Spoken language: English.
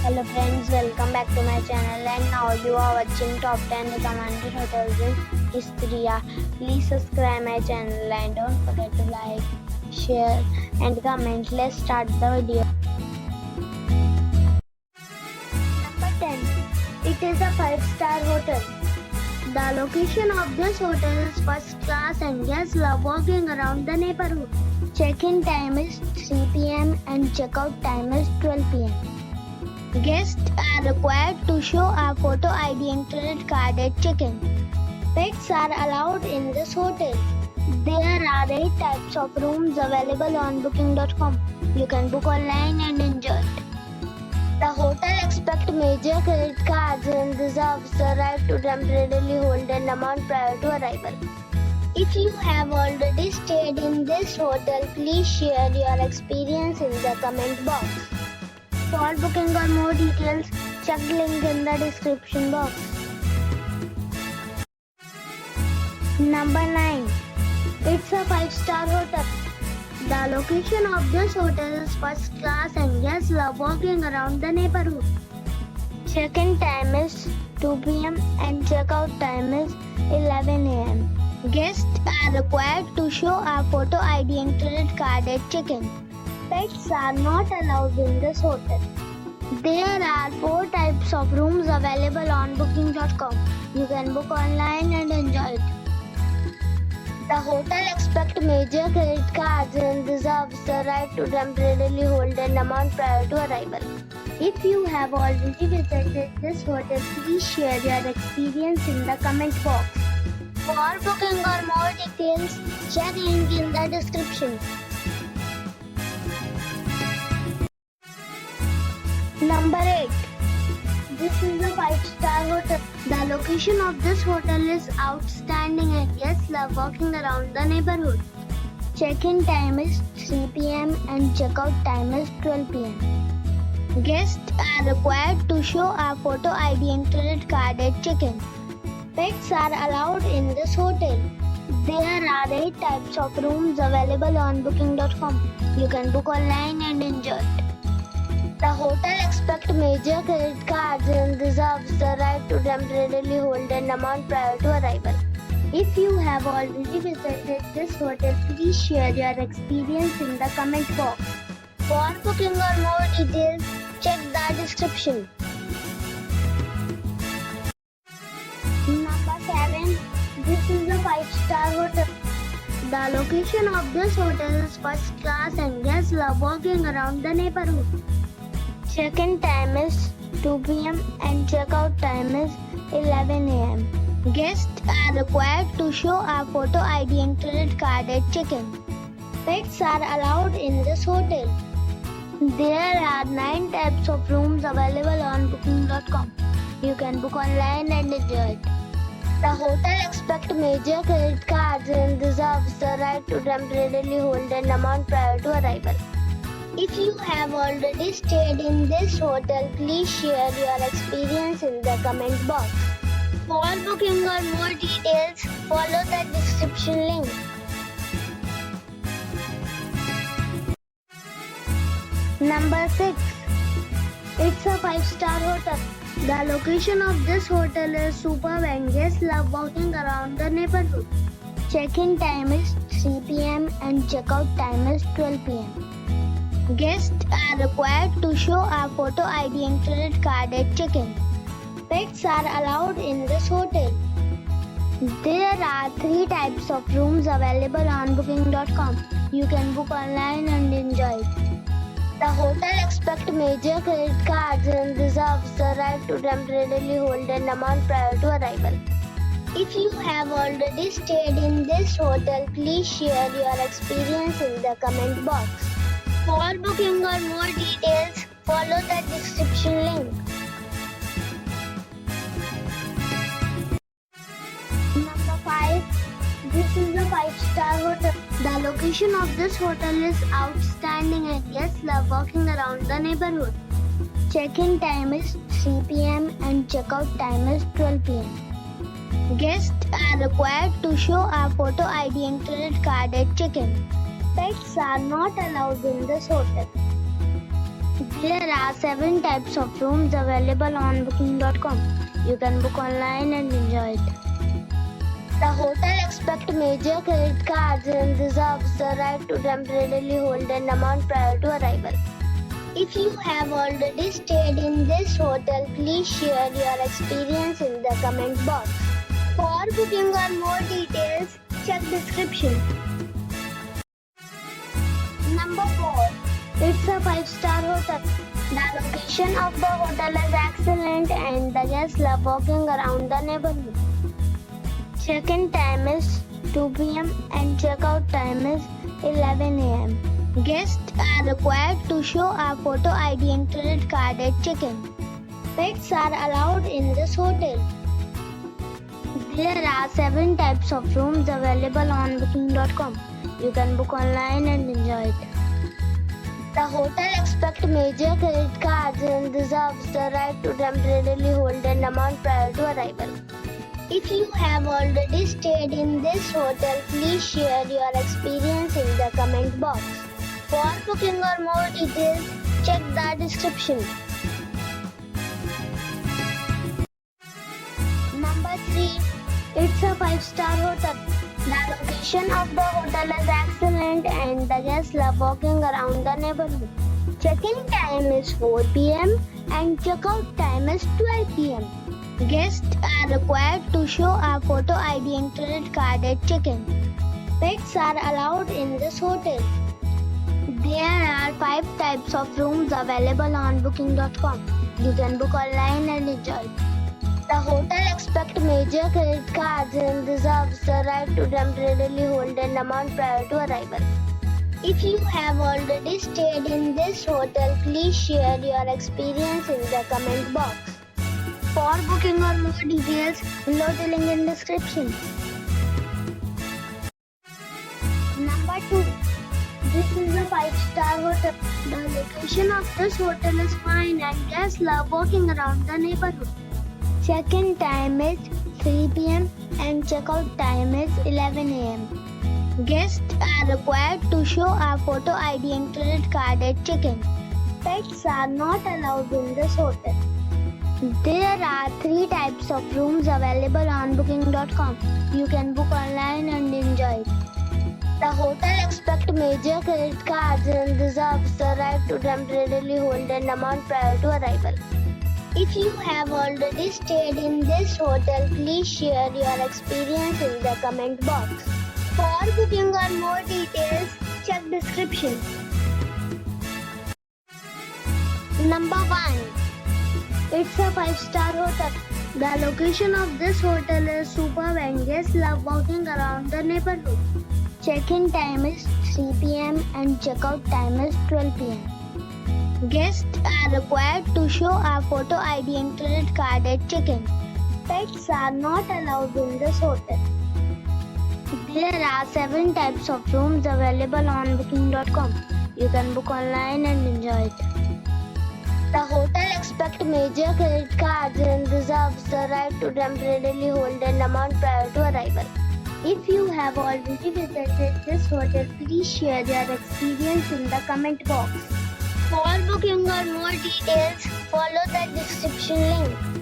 Hello friends, welcome back to my channel, and now you are watching top 10 recommended hotels in Istria. Please subscribe my channel and don't forget to like, share and comment. Let's start the video. Number 10. It is a 5-star hotel. The location of this hotel is first class and guests love walking around the neighborhood. Check-in time is 3 p.m. and check-out time is 12 p.m. Guests are required to show a photo ID and credit card at check-in. Pets are allowed in this hotel. There are 8 types of rooms available on booking.com. You can book online and enjoy it. The hotel accepts major credit cards and reserves the right to temporarily hold an amount prior to arrival. If you have already stayed in this hotel, please share your experience in the comment box. For booking or more details, check the link in the description box. Number 9. It's a 5-star hotel. The location of this hotel is first class and guests love walking around the neighborhood. Check-in time is 2 p.m. and check-out time is 11 a.m. Guests are required to show a photo ID and credit card at check-in. Pets are not allowed in this hotel. There are 4 types of rooms available on booking.com. You can book online and enjoy it. The hotel accepts major credit cards and reserves the right to temporarily hold an amount prior to arrival. If you have already visited this hotel, please share your experience in the comment box. For booking or more details, check link in the description. Number 8. This is a 5-star hotel. The location of this hotel is outstanding and guests love walking around the neighborhood. Check-in time is 3 p.m. and check-out time is 12 p.m. Guests are required to show a photo ID and credit card at check-in. Pets are allowed in this hotel. There are 8 types of rooms available on booking.com. You can book online and enjoy it. The hotel accepts major credit cards and reserves the right to temporarily hold an amount prior to arrival. If you have already visited this hotel, please share your experience in the comment box. For booking or more details, check the description. Number 7. This is a 5-star hotel. The location of this hotel is first class and guests love walking around the neighborhood. Check-in time is 2 p.m. and check-out time is 11 a.m. Guests are required to show a photo ID and credit card at check-in. Pets are allowed in this hotel. There are 9 types of rooms available on booking.com. You can book online and enjoy it. The hotel accepts major credit cards and reserves the right to temporarily hold an amount prior to arrival. If you have already stayed in this hotel, please share your experience in the comment box. For booking or more details, follow the description link. Number 6. It's a 5-star hotel. The location of this hotel is superb and guests love walking around the neighborhood. Check-in time is 3 p.m. and check-out time is 12 p.m. Guests are required to show a photo ID and credit card at check-in. Pets are allowed in this hotel. There are 3 types of rooms available on booking.com. You can book online and enjoy it. The hotel accepts major credit cards and reserves the right to temporarily hold an amount prior to arrival. If you have already stayed in this hotel, please share your experience in the comment box. For booking or more details, follow the description link. Number 5. This is a 5-star hotel. The location of this hotel is outstanding and guests love walking around the neighborhood. Check-in time is 3 p.m. and check-out time is 12 p.m. Guests are required to show a photo ID and credit card at check-in. Pets are not allowed in this hotel. There are 7 types of rooms available on booking.com. You can book online and enjoy it. The hotel expects major credit cards and reserves the right to temporarily hold an amount prior to arrival. If you have already stayed in this hotel, please share your experience in the comment box. For booking or more details, check description. Number 4. It's a 5-star hotel. The location of the hotel is excellent and the guests love walking around the neighborhood. Check-in time is 2 p.m. and check-out time is 11 a.m. Guests are required to show a photo ID and credit card at check-in. Pets are allowed in this hotel. There are 7 types of rooms available on booking.com. You can book online and enjoy it. The hotel expects major credit cards and reserves the right to temporarily hold an amount prior to arrival. If you have already stayed in this hotel, please share your experience in the comment box. For booking or more details, check the description. Number 3. It's a 5-star hotel. The location of the hotel is excellent and the guests love walking around the neighborhood. Check-in time is 4 p.m. and check-out time is 12 p.m. Guests are required to show a photo ID and credit card at check-in. Pets are allowed in this hotel. There are 5 types of rooms available on booking.com. You can book online and enjoy it. The hotel expects major credit cards and reserves the right to temporarily hold an amount prior to arrival. If you have already stayed in this hotel, please share your experience in the comment box. For booking or more details, below the link in description. Number 2. This is a 5-star hotel. The location of this hotel is fine and guests love walking around the neighborhood. Check-in time is 3 p.m. and check-out time is 11 a.m. Guests are required to show a photo ID and credit card at check-in. Pets are not allowed in this hotel. There are 3 types of rooms available on booking.com. You can book online and enjoy it. The hotel expects major credit cards and reserves the right to temporarily hold an amount prior to arrival. If you have already stayed in this hotel, please share your experience in the comment box. For booking or more details, check description. Number 1. It's a 5-star hotel. The location of this hotel is superb and guests love walking around the neighborhood. Check-in time is 3 p.m. and check-out time is 12 p.m. Guests are required to show a photo ID and credit card at check-in. Pets are not allowed in this hotel. There are 7 types of rooms available on booking.com. You can book online and enjoy it. The hotel expects major credit cards and reserves the right to temporarily hold an amount prior to arrival. If you have already visited this hotel, please share your experience in the comment box. For booking or more details, follow the description link.